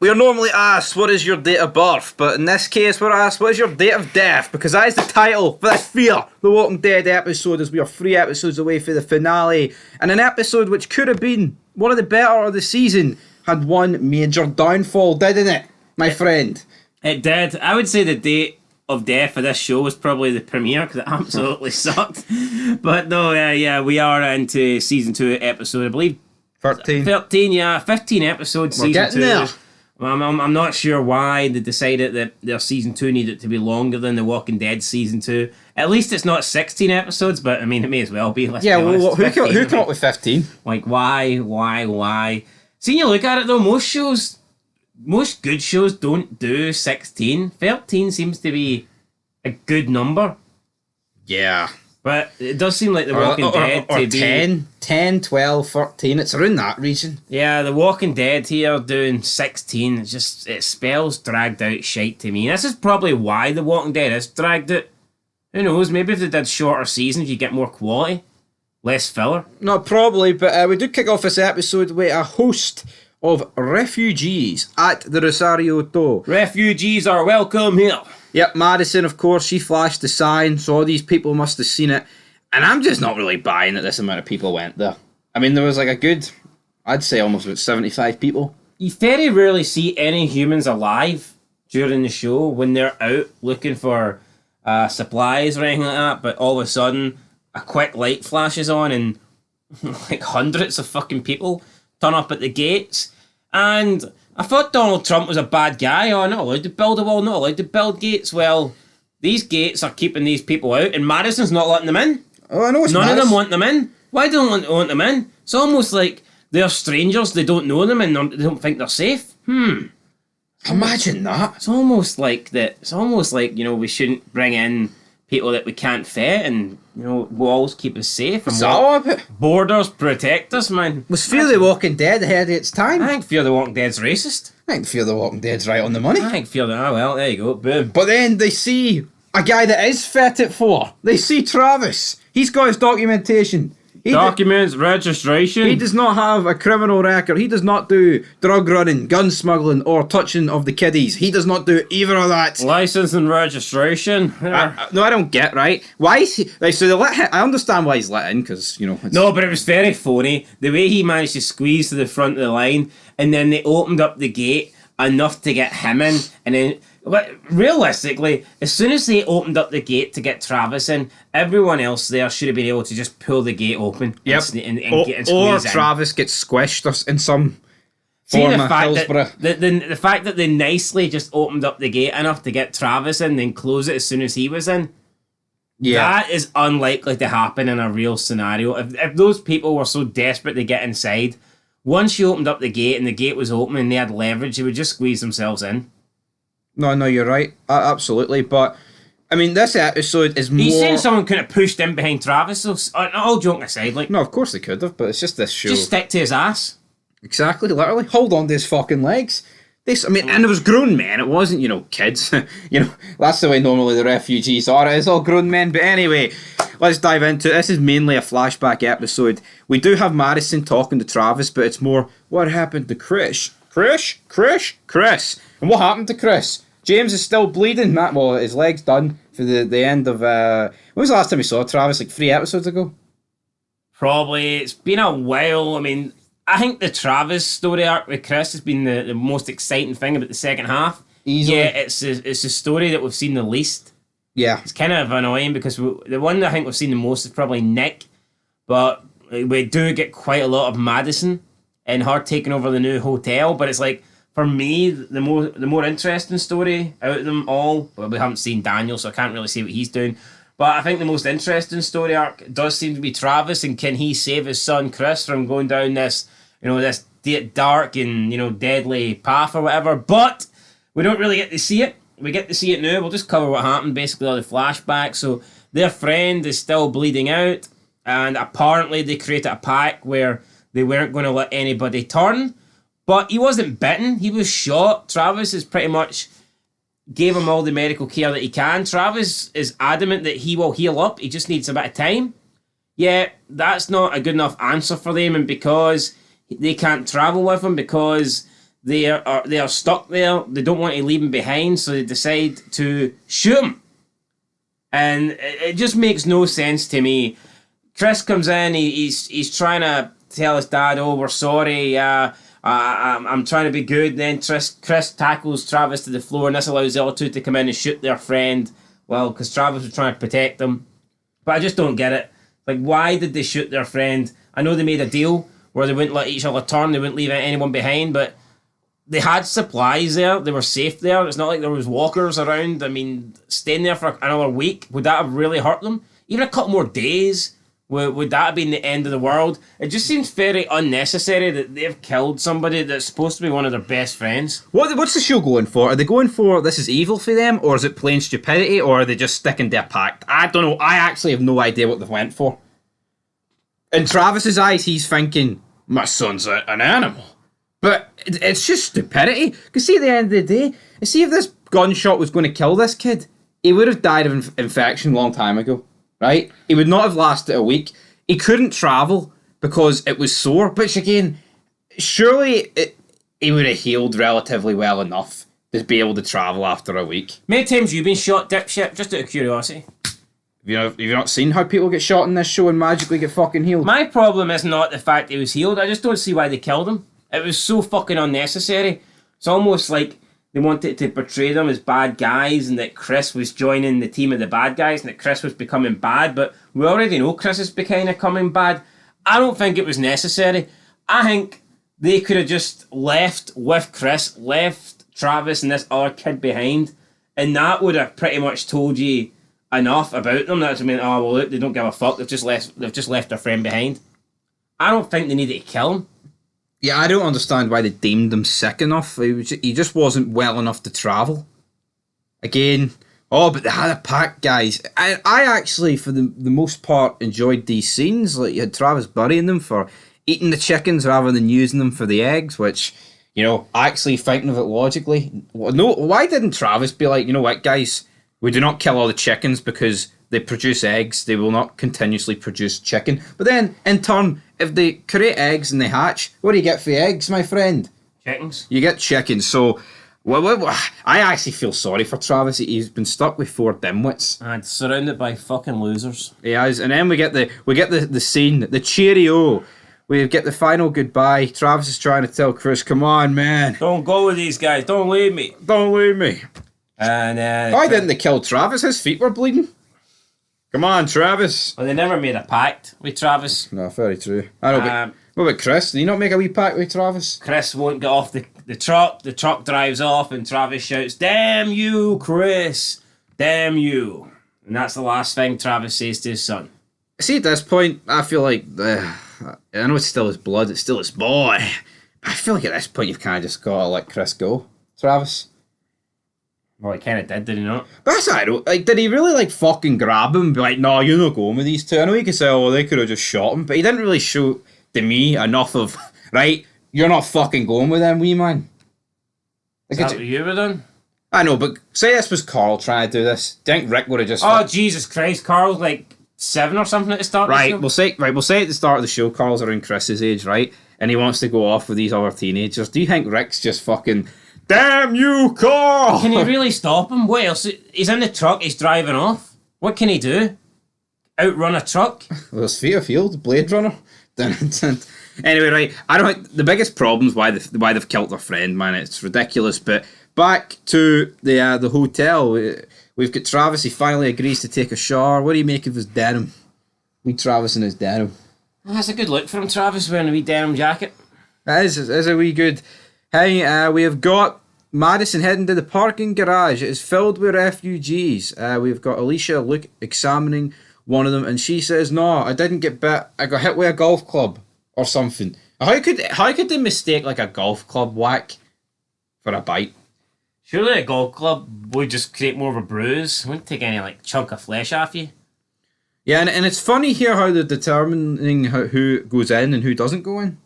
We are normally asked, what is your date of birth? But in this case, we're asked, what is your date of death? Because that is the title for this Fear the Walking Dead episode, as we are 3 episodes away from the finale. And an episode which could have been one of the better of the season had one major downfall, didn't it, my friend? It did. I would say the date of death for this show was probably the premiere, because it absolutely sucked. But no, yeah, we are into season 2 episode, I believe. 13. 13, yeah. 15 episodes, We're season getting 2. there. I'm not sure why they decided that their season 2 needed to be longer than The Walking Dead season 2. At least it's not 16 episodes, but I mean, it may as well be. Let's be honest. Well, who came up with 15? Like, why? See, you look at it though, most good shows don't do 16. 13 seems to be a good number. Yeah. But it does seem like The Walking Dead or to 10, 10, 12, 13. It's around that region. Yeah, The Walking Dead here doing 16. It spells dragged out shite to me. This is probably why The Walking Dead is dragged out. Who knows? Maybe if they did shorter seasons, you get more quality, less filler. No, probably. But we do kick off this episode with a host of refugees at the Rosario Do. Refugees are welcome here. Yep, Madison, of course, she flashed the sign, so all these people must have seen it. And I'm just not really buying that this amount of people went there. I mean, there was like a good, I'd say almost about 75 people. You very rarely see any humans alive during the show when they're out looking for supplies or anything like that, but all of a sudden, a quick light flashes on and like hundreds of fucking people turn up at the gates. And I thought Donald Trump was a bad guy. Oh, not allowed to build a wall, not allowed to build gates. Well, these gates are keeping these people out, and Madison's not letting them in. Oh, I know it's None of them want them in. Why don't they want them in? It's almost like they're strangers, they don't know them, and they don't think they're safe. Imagine that. It's almost like, you know, we shouldn't bring in people that we can't vet, and, you know, walls keep us safe. And borders protect us, man. Was Fear the Walking Dead ahead of its time? I think Fear the Walking Dead's racist. I think Fear the Walking Dead's right on the money. I think well, there you go, boom. But then they see a guy that is fitted for. They see Travis. He's got his documentation. Documents, registration. He does not have a criminal record. He does not do drug running, gun smuggling, or touching of the kiddies. He does not do either of that. License and registration. No, I don't get, right? Why is he... Like, so they let him... I understand why he's let in, because, you know... No, but it was very phony. The way he managed to squeeze to the front of the line, and then they opened up the gate enough to get him in, and then... But realistically, as soon as they opened up the gate to get Travis in, everyone else there should have been able to just pull the gate open. Yep. And get squeeze or in. Travis gets squished in some See, form the of fact Hillsborough. that the fact that they nicely just opened up the gate enough to get Travis in, then close it as soon as he was in. Yeah. That is unlikely to happen in a real scenario. If those people were so desperate to get inside, once you opened up the gate and the gate was open and they had leverage, they would just squeeze themselves in. No, you're right. Absolutely. But, I mean, this episode is more... Are you saying someone could have pushed in behind Travis? So, all joking aside, like... No, of course they could have, but it's just this show. Just stick to his ass. Exactly, literally. Hold on to his fucking legs. And it was grown men. It wasn't, kids. That's the way normally the refugees are. It's all grown men. But anyway, let's dive into it. This is mainly a flashback episode. We do have Madison talking to Travis, but it's more, what happened to Chris? Chris. And what happened to Chris? James is still bleeding. Well, his leg's done for the end of... when was the last time we saw Travis? Like 3 episodes ago? Probably. It's been a while. I mean, I think the Travis story arc with Chris has been the most exciting thing about the second half. Easily. Yeah, it's a story that we've seen the least. Yeah. It's kind of annoying because the one that I think we've seen the most is probably Nick. But we do get quite a lot of Madison and her taking over the new hotel. But it's like... For me, the more interesting story out of them all, well, we haven't seen Daniel, so I can't really say what he's doing. But I think the most interesting story arc does seem to be Travis, and can he save his son Chris from going down this, this dark and deadly path or whatever. But we don't really get to see it. We get to see it now. We'll just cover what happened, basically all the flashbacks. So their friend is still bleeding out, and apparently they created a pact where they weren't going to let anybody turn. But he wasn't bitten. He was shot. Travis is pretty much gave him all the medical care that he can. Travis is adamant that he will heal up. He just needs a bit of time. Yeah, that's not a good enough answer for them, and because they can't travel with him, because they are stuck there. They don't want to leave him behind, so they decide to shoot him. And it just makes no sense to me. Chris comes in. He's trying to tell his dad, "Oh, we're sorry. I'm trying to be good." Then Chris tackles Travis to the floor, and this allows the other two to come in and shoot their friend. Well, because Travis was trying to protect them. But I just don't get it. Like, why did they shoot their friend? I know they made a deal where they wouldn't let each other turn, they wouldn't leave anyone behind, but they had supplies there. They were safe there. It's not like there was walkers around. I mean, staying there for another week, would that have really hurt them? Even a couple more days, would that have been the end of the world? It just seems very unnecessary that they've killed somebody that's supposed to be one of their best friends. What's the show going for? Are they going for this is evil for them, or is it plain stupidity, or are they just sticking to a pact? I don't know. I actually have no idea what they went for. In Travis's eyes, he's thinking, my son's an animal. But it's just stupidity. Because see, at the end of the day, see if this gunshot was going to kill this kid, he would have died of infection a long time ago, right? He would not have lasted a week. He couldn't travel because it was sore. Which again, surely he would have healed relatively well enough to be able to travel after a week. Many times you've been shot, dipshit, just out of curiosity. Have you not seen how people get shot in this show and magically get fucking healed? My problem is not the fact he was healed. I just don't see why they killed him. It was so fucking unnecessary. It's almost like they wanted to portray them as bad guys and that Chris was joining the team of the bad guys and that Chris was becoming bad, but we already know Chris is becoming bad. I don't think it was necessary. I think they could have just left with Chris, left Travis and this other kid behind, and that would have pretty much told you enough about them. That's oh well, look, they don't give a fuck. They've just left their friend behind. I don't think they needed to kill him. Yeah, I don't understand why they deemed him sick enough. He just wasn't well enough to travel. Again, but they had a pack, guys. I actually, for the most part, enjoyed these scenes. Like, you had Travis burying them for eating the chickens rather than using them for the eggs, which, actually thinking of it logically, no, why didn't Travis be like, you know what, guys, we do not kill all the chickens because they produce eggs. They will not continuously produce chicken. But then, in turn, if they create eggs and they hatch, what do you get for the eggs, my friend? Chickens. You get chickens. So, I actually feel sorry for Travis. He's been stuck with 4 dimwits. And surrounded by fucking losers. He is. And then we get the scene, the cheerio. We get the final goodbye. Travis is trying to tell Chris, come on, man. Don't go with these guys. Don't leave me. Don't leave me. And why didn't they kill Travis? His feet were bleeding. Come on, Travis. Well, they never made a pact with Travis. No, very true. I know, but what about Chris? Did he not make a wee pact with Travis? Chris won't get off the truck. The truck drives off and Travis shouts, "Damn you, Chris. Damn you." And that's the last thing Travis says to his son. See, at this point, I feel like, I know it's still his blood, it's still his boy, but I feel like at this point you've kind of just got to let Chris go, Travis. Well, he kind of did he not? But that's I don't like. Did he really fucking grab him and be like, "No, you're not going with these two"? I know you could say, "Oh, they could have just shot him," but he didn't really show to me enough of right. You're not fucking going with them, wee man. Is that what you would have done? I know, but say this was Carl trying to do this. Do you think Rick would have just? Oh, Jesus Christ! Carl's like 7 or something at the start. Right, we'll say at the start of the show, Carl's around Chris's age, right? And he wants to go off with these other teenagers. Do you think Rick's just fucking? Damn you, Carl! Can he really stop him? What else? He's in the truck, he's driving off. What can he do? Outrun a truck? Well, there's Fear Field, Blade Runner. Anyway, right, I don't. The biggest problem's why they've killed their friend, man. It's ridiculous. But back to the hotel, we've got Travis. He finally agrees to take a shower. What do you make of his denim? We Travis in his denim. That's a good look for him, Travis, wearing a wee denim jacket. That is a wee good. Hey, we have got Madison heading to the parking garage. It is filled with refugees. We've got Alicia Luke examining one of them, and she says, "No, I didn't get bit. I got hit with a golf club or something." How could they mistake like a golf club whack for a bite? Surely a golf club would just create more of a bruise. It wouldn't take any chunk of flesh off you. Yeah, and it's funny here how they're determining who goes in and who doesn't go in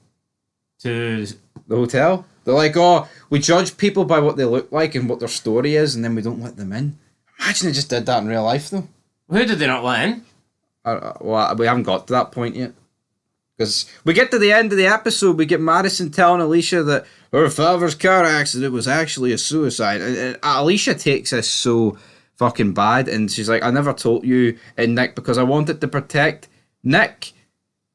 to the hotel. They're like, "Oh, we judge people by what they look like and what their story is, and then we don't let them in." Imagine they just did that in real life, though. Who did they not let in? Well, we haven't got to that point yet. Because we get to the end of the episode, we get Madison telling Alicia that her father's car accident was actually a suicide. And Alicia takes this so fucking bad, and she's like, I never told you and Nick because I wanted to protect Nick.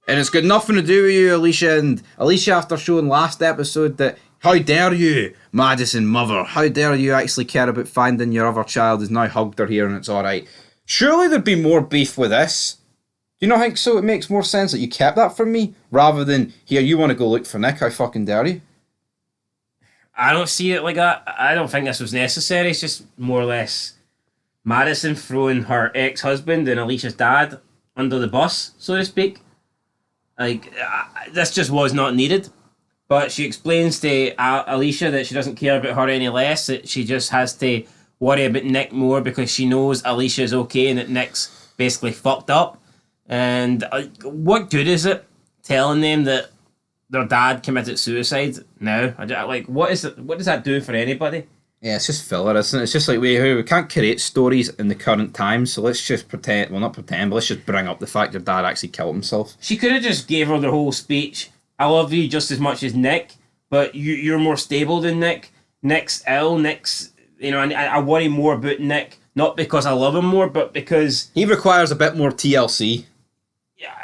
And it's got nothing to do with you, Alicia. And Alicia, after showing last episode that, how dare you, Madison mother, how dare you actually care about finding your other child, has now hugged her here and it's alright. Surely there'd be more beef with this. Do you not think so? It makes more sense that you kept that from me rather than, here, you want to go look for Nick, how fucking dare you? I don't see it like that. I don't think this was necessary. It's just more or less Madison throwing her ex-husband and Alicia's dad under the bus, so to speak. Like, this just was not needed. But she explains to Alicia that she doesn't care about her any less, that she just has to worry about Nick more because she knows Alicia's okay and that Nick's basically fucked up. And what good is it telling them that their dad committed suicide now? Like, what does that do for anybody? Yeah, it's just filler, isn't it? It's just like we can't create stories in the current time, so let's just pretend, well, not pretend, but let's just bring up the fact your dad actually killed himself. She could have just gave her the whole speech, I love you just as much as Nick, but you're more stable than Nick. Nick's ill, Nick's, and I worry more about Nick, not because I love him more, but because... He requires a bit more TLC.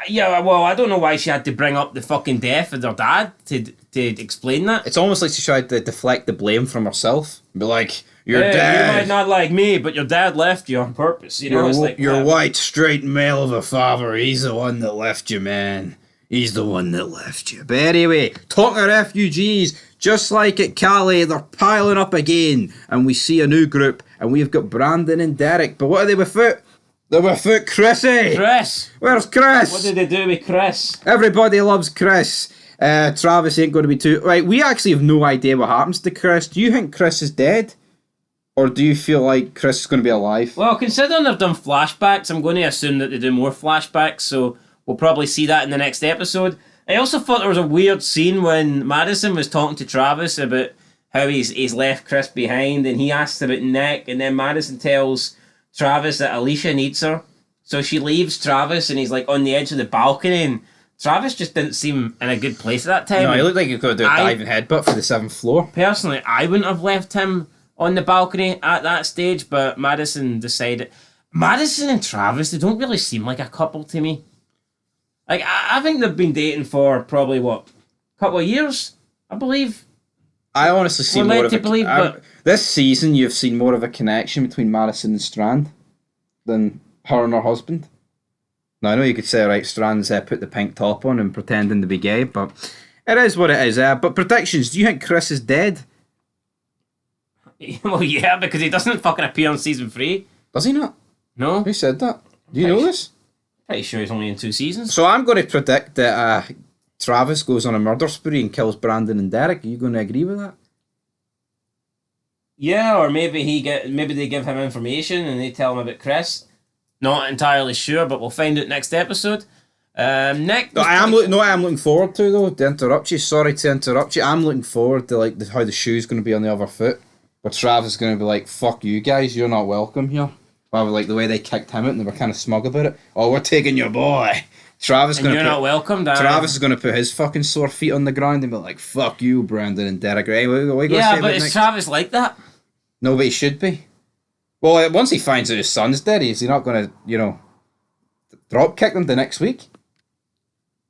Yeah, well, I don't know why she had to bring up the fucking death of their dad to explain that. It's almost like she tried to deflect the blame from herself. Be like, your dad... You might not like me, but your dad left you on purpose. It's like... Your white, straight male of a father, he's the one that left you, man. He's the one that left you. But anyway, talking of refugees, just like at Calais, they're piling up again. And we see a new group, and we've got Brandon and Derek. But what are they without? They're without Chrissy. Chris. Where's Chris? What did they do with Chris? Everybody loves Chris. Travis ain't going to be too... Right, we actually have no idea what happens to Chris. Do you think Chris is dead? Or do you feel like Chris is going to be alive? Well, considering they've done flashbacks, I'm going to assume that they do more flashbacks, so we'll probably see that in the next episode. I also thought there was a weird scene when Madison was talking to Travis about how he's left Chris behind, and he asks about Nick, and then Madison tells Travis that Alicia needs her. So she leaves Travis, and he's like on the edge of the balcony, and Travis just didn't seem in a good place at that time. No, he looked like he could do a diving headbutt for the 7th floor. Personally, I wouldn't have left him on the balcony at that stage, but Madison decided... Madison and Travis, they don't really seem like a couple to me. Like, I think they've been dating for probably, a couple of years, I believe. I honestly see more of a... This season, you've seen more of a connection between Madison and Strand than her and her husband. Now, I know you could say, right, Strand's put the pink top on and pretending to be gay, but it is what it is. But predictions, do you think Chris is dead? Well, yeah, because he doesn't fucking appear on season 3. Does he not? No. Who said that? Do you know this? Pretty sure he's only in 2 seasons. So I'm going to predict that Travis goes on a murder spree and kills Brandon and Derek. Are you going to agree with that? Yeah, or maybe they give him information and they tell him about Chris. Not entirely sure, but we'll find out next episode. Nick. I am looking forward to though. To interrupt you, sorry to interrupt you. I'm looking forward to how the shoe's going to be on the other foot. But Travis is going to be like, "Fuck you guys, you're not welcome here." Well, like the way they kicked him out and they were kind of smug about it. Oh, we're taking your boy. Travis and you're not welcome, Dan. Travis is going to put his fucking sore feet on the ground and be like, "Fuck you, Brandon and Derek." Hey, yeah, but is Travis like that? No, but he should be. Well, once he finds out his son's dead, is he not going to, drop kick them the next week?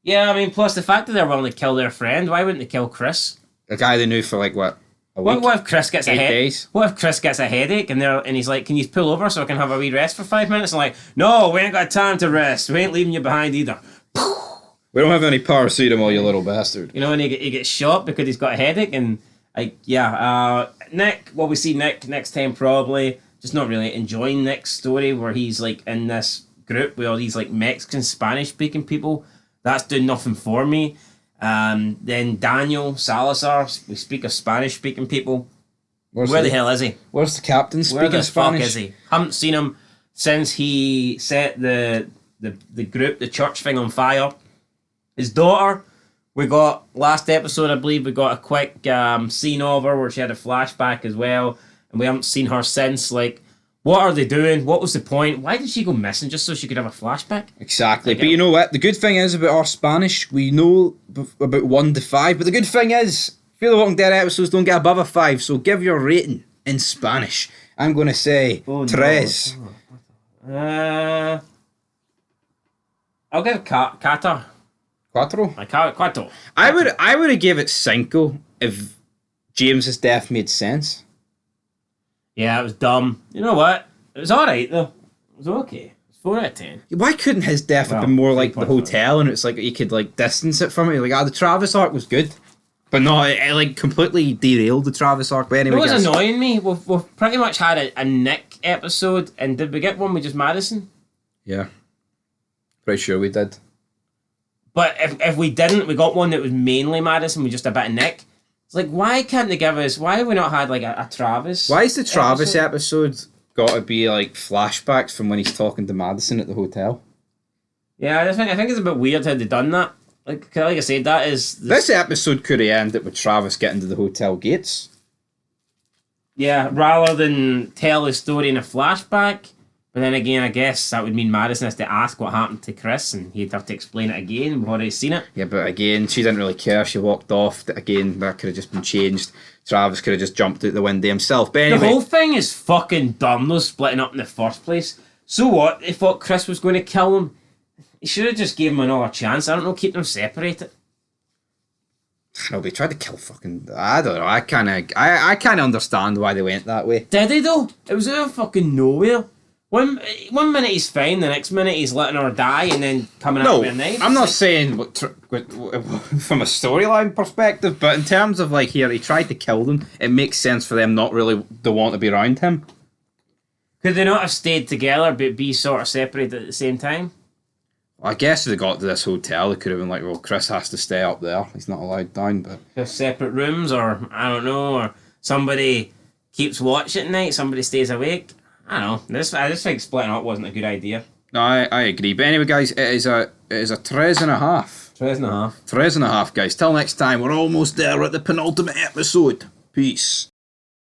Yeah, I mean, plus the fact that they're willing to kill their friend, why wouldn't they kill Chris? A guy they knew for a week? What if Chris gets 8 days? What if Chris gets a headache and he's like, "Can you pull over so I can have a wee rest for 5 minutes?" And like, "No, we ain't got time to rest. We ain't leaving you behind either." We don't have any paracetamol, you little bastard. And he gets shot because he's got a headache, and Nick. Well, we see Nick next time probably. Just not really enjoying Nick's story where he's like in this group with all these like Mexican Spanish speaking people. That's doing nothing for me. Then Daniel Salazar, we speak of Spanish speaking people. Where the hell is he? Where's the captain speaking Spanish? Where the fuck is he? Haven't seen him since he set the group, the church thing on fire. His daughter, we got last episode, I believe, we got a quick scene of her where she had a flashback as well, and we haven't seen her since. Like, What are they doing? What was the point? Why did she go missing just so she could have a flashback? Exactly. But you know what? The good thing is about our Spanish, we know about 1 to 5. But the good thing is, Fear the Walking Dead episodes don't get above a 5. So give your rating in Spanish. I'm going to say tres. No. I'll give Qatar. Cuatro? Quattro. I would have gave it cinco if James's death made sense. Yeah, it was dumb. You know what? It was alright though. It was okay. It's 4 out of 10. Why couldn't his death have been more like the hotel and it's like you could like distance it from it? Like, the Travis arc was good. But no, it like completely derailed the Travis arc. But anyway, What was annoying me? We've pretty much had a Nick episode, and did we get one with just Madison? Yeah. Pretty sure we did. But if we didn't, we got one that was mainly Madison with just a bit of Nick. It's like, why can't they give us... Why have we not had, like, a Travis Why is the Travis episode got to be, like, flashbacks from when he's talking to Madison at the hotel? Yeah, I think it's a bit weird how they done that. Like I said, that is... This episode could have ended with Travis getting to the hotel gates. Yeah, rather than tell the story in a flashback. But then again, I guess that would mean Madison has to ask what happened to Chris, and he'd have to explain it again. We've already seen it. Yeah, but again, she didn't really care. She walked off. Again, that could have just been changed. Travis could have just jumped out the window himself. But anyway, the whole thing is fucking dumb, though, splitting up in the first place. So what? They thought Chris was going to kill him. He should have just gave him another chance. I don't know, keep them separated. No, they tried to kill fucking... I don't know. I kind of understand why they went that way. Did they, though? It was out of fucking nowhere. One minute he's fine, the next minute he's letting her die and then coming out with a knife. I'm not saying from a storyline perspective, but in terms of like here, he tried to kill them. It makes sense for them not really to want to be around him. Could they not have stayed together but be sort of separated at the same time? Well, I guess if they got to this hotel, they could have been like, well, Chris has to stay up there. He's not allowed down, but... Just separate rooms, or I don't know, or somebody keeps watch at night, somebody stays awake. I don't know. I just think splitting up wasn't a good idea. No, I agree. But anyway, guys, it is a 3.5. 3.5. 3.5, guys. Till next time, we're almost there at the penultimate episode. Peace.